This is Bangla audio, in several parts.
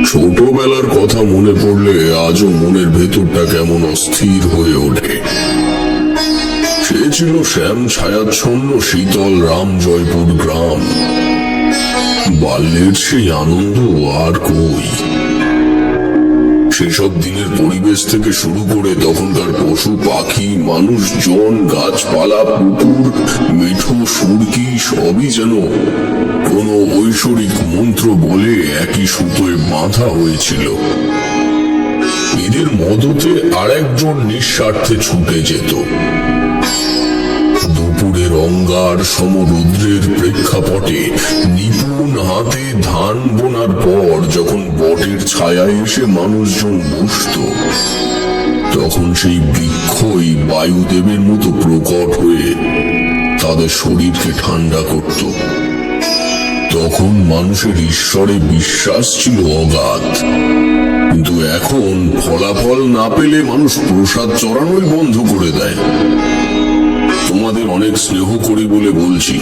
ছোটবেলার কথা মনে পড়লে আজও মনের ভেতরটা কেমন অস্থির হয়ে ওঠে। সে ছিল শ্যাম ছায়াচ্ছন্ন শীতল রাম জয়পুর গ্রাম। বাল্যের সেই আনন্দ আর কই। সেসব দিনের পরিবেশ থেকে শুরু করে তখনকার পশু পাখি মানুষজন গাছপালা পুকুর মিঠু সুরকি সবই যেন কোনো ঐশ্বরিক মন্ত্র বলে একই সুতোয় বাঁধা হয়েছিল। এদের মদতে আরেকজন নিঃস্বার্থে ছুটে যেত। দুপুরের অঙ্গার সমরুদ্রের প্রেক্ষাপটে নিপুণ হাতে ধান বোনার পর যখন বটের ছায়ায় এসে মানুষজন বসত, তখন সেই বৃক্ষই বায়ুদেবের মতো প্রকট হয়ে তাদের শরীরকে ঠান্ডা করত। তখন মানুষের ঈশ্বরে বিশ্বাস ছিল অগাধ, কিন্তু এখন ফলাফল না পেলে মানুষ প্রসাদ চড়ানোই বন্ধ করে দেয়। তোমাদের অনেক স্নেহ করি বলে বলছি,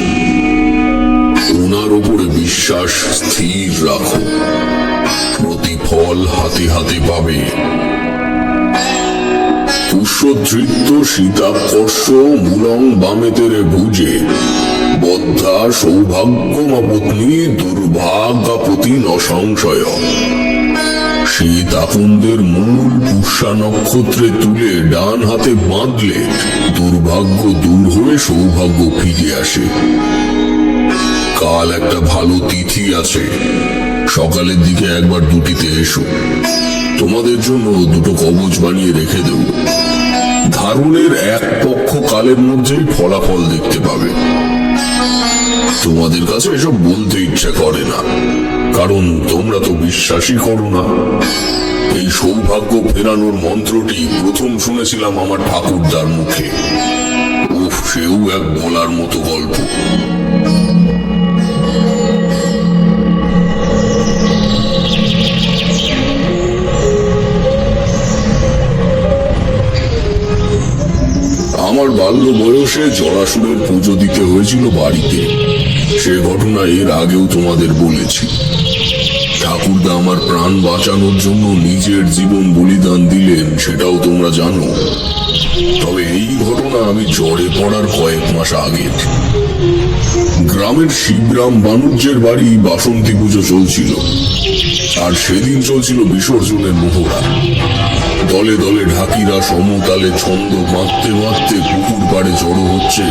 ওনার ওপরে বিশ্বাস স্থির রাখো, প্রতিফল হাতে হাতে পাবে। পুষ্যধৃত্য সীতাকর্ষ মূলং বামেতেরে ভুজে বদ্ধা সৌভাগ্যমা পত্নী দুর্ভাগ্যপতি নসংশয়। শীত আকন্দের মূল পুষ্যা নক্ষত্রে তুলে ডান হাতে বাঁধলে দুর্ভাগ্য দূর হয়ে সৌভাগ্য ফিরে আসে। কাল একটা ভালো তিথি আছে, সকালের দিকে একবার দুটিতে এসো। তোমাদের জন্য দুটো কবচ বানিয়ে রেখে দেব। ধারণের এক পক্ষ কালের মধ্যেই ফলাফল দেখতে পাবে। তোমাদের কাছে এসব বলতে ইচ্ছে করে না, কারণ তোমরা তো বিশ্বাসই করো না। এই সৌভাগ্য ফেরানোর মন্ত্রটি প্রথম শুনেছিলাম আমার ঠাকুরদার মুখে। উফ, সেও এক বলার মতো গল্প। আমার বাল্য বয়সে জরাসুরের পুজো দিতে হয়েছিল বাড়িতে। সে ঘটনা এর আগেও তোমাদের বলেছি। ঠাকুরদা আমার প্রাণ বাঁচানোর জন্য নিজের জীবন বলিদান দিলেন, সেটাও তোমরা জানো। তবে এই ঘটনা আমি জ্বরে পড়ার কয়েক মাস আগে। গ্রামের শিবরাম বাণুজ্যের বাড়ি বাসন্তী পুজো চলছিল, আর সেদিন চলছিল বিসর্জনের মোহরা। দলে দলে ঢাকিরা সমতালে ছন্দ মারতে মারতে পুকুর পাড়ে জড়ো হচ্ছে